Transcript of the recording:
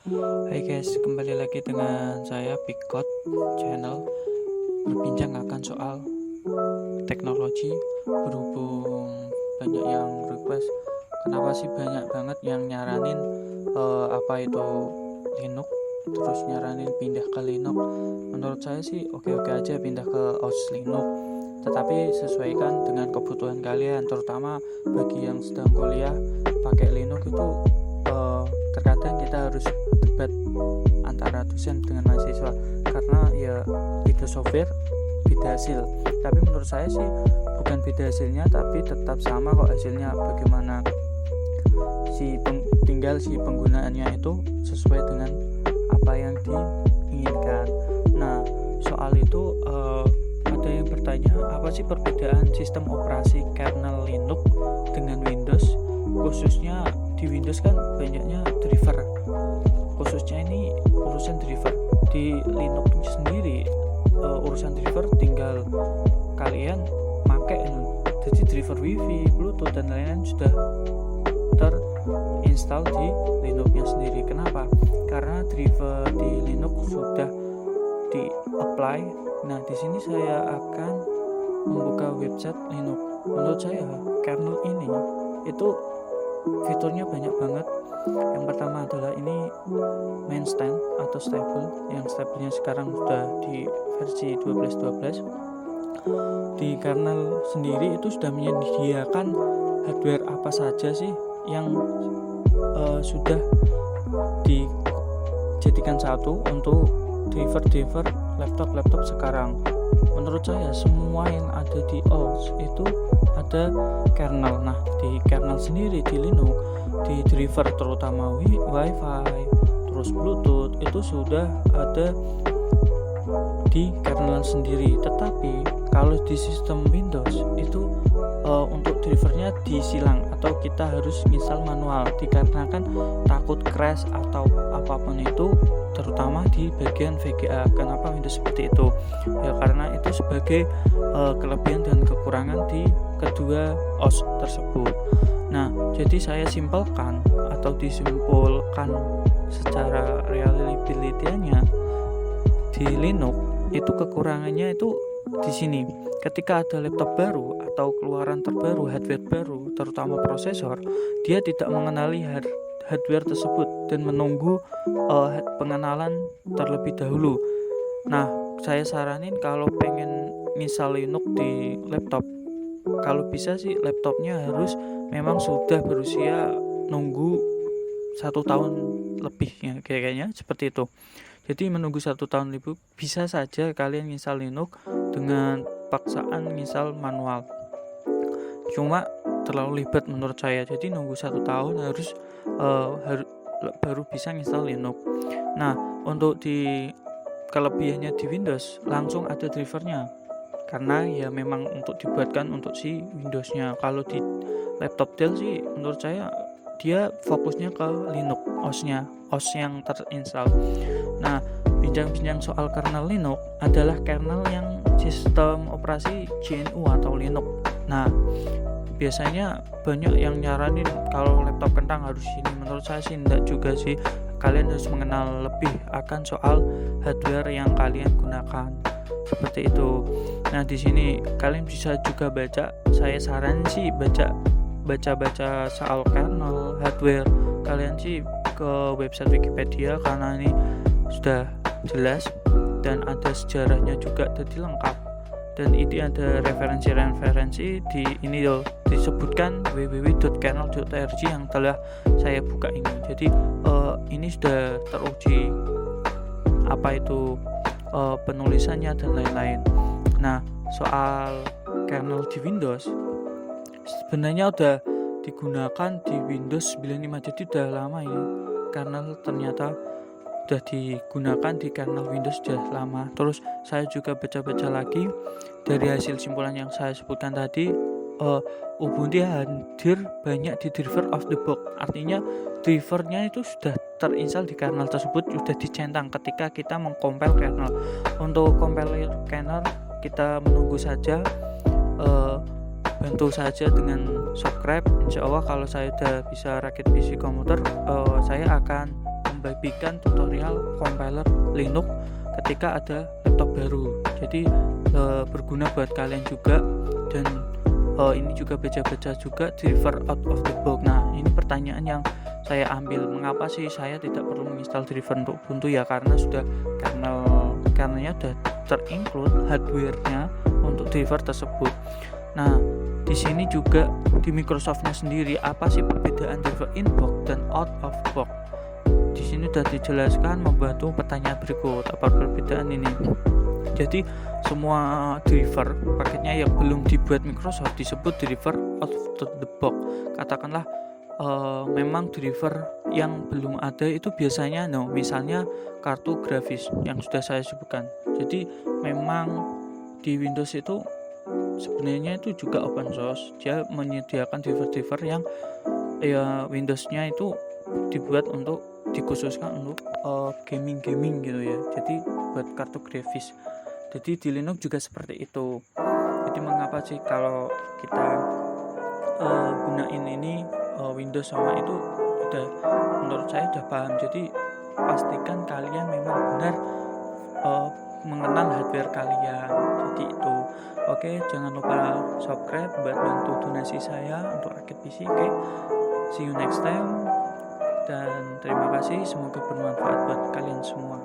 Hai guys, kembali lagi dengan saya Pikot Channel, berbincang akan soal teknologi. Berhubung banyak yang request, kenapa sih banyak banget yang nyaranin apa itu Linux, terus nyaranin pindah ke Linux. Menurut saya sih oke-oke aja pindah ke OS Linux, tetapi sesuaikan dengan kebutuhan kalian, terutama bagi yang sedang kuliah pakai Linux itu. Terkadang kita harus debat antara dosen dengan mahasiswa karena ya beda software beda hasil. Tapi menurut saya sih bukan beda hasilnya, tapi tetap sama kok hasilnya. Bagaimana tinggal si penggunaannya itu sesuai dengan apa yang diinginkan. Nah, soal itu ada yang bertanya, apa sih perbedaan sistem operasi kernel Linux dengan Windows? Khususnya di Windows kan banyaknya driver, khususnya ini urusan driver. Di Linux sendiri urusan driver tinggal kalian pakai, jadi driver wifi, bluetooth dan lain-lain sudah terinstall di Linuxnya sendiri. Kenapa? Karena driver di Linux sudah di apply. Nah, di sini saya akan membuka website Linux. Menurut saya kernel ini itu fiturnya banyak banget. Yang pertama adalah ini main stand atau stable, yang stablenya sekarang sudah di versi 12.12. Di kernel sendiri itu sudah menyediakan hardware apa saja sih yang sudah dijadikan satu untuk driver laptop sekarang. Menurut saya semua yang ada di OS itu ada kernel. Nah, di kernel sendiri di Linux, di driver terutama Wi-Fi, terus Bluetooth itu sudah ada di kernel sendiri. Tetapi kalau di sistem Windows itu untuk drivernya disilang atau kita harus install manual, dikarenakan takut crash atau apapun itu, terutama di bagian VGA. Kenapa Windows seperti itu? Ya karena itu sebagai kelebihan dan kekurangan di kedua OS tersebut. Nah, jadi saya simpelkan atau disimpulkan secara reliability-nya, di Linux itu kekurangannya itu di sini. Ketika ada laptop baru atau keluaran terbaru, hardware baru, terutama prosesor, dia tidak mengenali hardware tersebut dan menunggu pengenalan terlebih dahulu. Nah, saya saranin kalau pengen install Linux di laptop, kalau bisa sih laptopnya harus memang sudah berusia nunggu 1 tahun lebih ya, kayaknya seperti itu. Jadi menunggu 1 tahun lebih bisa saja kalian install Linux dengan paksaan install manual. Cuma terlalu ribet menurut saya. Jadi nunggu 1 tahun harus baru bisa install Linux. Nah, untuk di kelebihannya di Windows langsung ada drivernya, karena ya memang untuk dibuatkan untuk si Windowsnya. Kalau di laptop Dell sih menurut saya dia fokusnya ke Linux, OS yang terinstall. Nah, bincang-bincang soal kernel Linux adalah kernel yang sistem operasi GNU atau Linux. Nah, biasanya banyak yang nyaranin kalau laptop kentang harus ini. Menurut saya sih enggak juga sih. Kalian harus mengenal lebih akan soal hardware yang kalian gunakan. Seperti itu. Nah, di sini kalian bisa juga baca. Saya saran sih baca soal kernel hardware. Kalian sih ke website Wikipedia karena ini sudah jelas dan ada sejarahnya juga, jadi lengkap. Dan ini ada referensi di ini loh, disebutkan www.kernel.org yang telah saya buka ini. Jadi ini sudah teruji apa itu penulisannya dan lain-lain. Nah, soal kernel di Windows sebenarnya udah digunakan di Windows 95, jadi udah lama ya. Kernel ternyata udah digunakan di kernel Windows sudah lama. Terus saya juga baca-baca lagi dari hasil simpulan yang saya sebutkan tadi, Ubuntu hadir banyak di driver of the box. Artinya drivernya itu sudah terinstall di kernel tersebut, sudah dicentang ketika kita mengcompile kernel. Untuk compile kernel kita menunggu saja, bantu saja dengan subscribe. Insya Allah kalau saya udah bisa rakit PC komputer, saya akan membagikan tutorial compiler Linux ketika ada laptop baru. Jadi berguna buat kalian juga, dan ini juga baca-baca juga driver out of the box. Nah, ini pertanyaan yang saya ambil, mengapa sih saya tidak perlu menginstal driver untuk Ubuntu? Ya karena sudah kernelnya sudah terinclude hardware-nya untuk driver tersebut. Nah, di sini juga di Microsoft-nya sendiri, apa sih perbedaan driver in box dan out of box? Di sini sudah dijelaskan membantu pertanyaan berikut, apa perbedaan ini. Jadi semua driver paketnya yang belum dibuat Microsoft disebut driver out of the box. Katakanlah memang driver yang belum ada itu biasanya misalnya kartu grafis yang sudah saya sebutkan. Jadi memang di Windows itu sebenarnya itu juga open source, dia menyediakan driver-driver yang Windows-nya itu dibuat untuk dikhususkan untuk gaming gitu ya, jadi buat kartu grafis. Jadi di Linux juga seperti itu. Jadi mengapa sih kalau kita gunain ini Windows sama itu, menurut saya udah paham. Jadi pastikan kalian memang benar mengenal hardware kalian. Jadi itu. Oke, jangan lupa subscribe buat bantu donasi saya untuk rakit PC. Oke, see you next time, dan terima kasih, semoga bermanfaat buat kalian semua.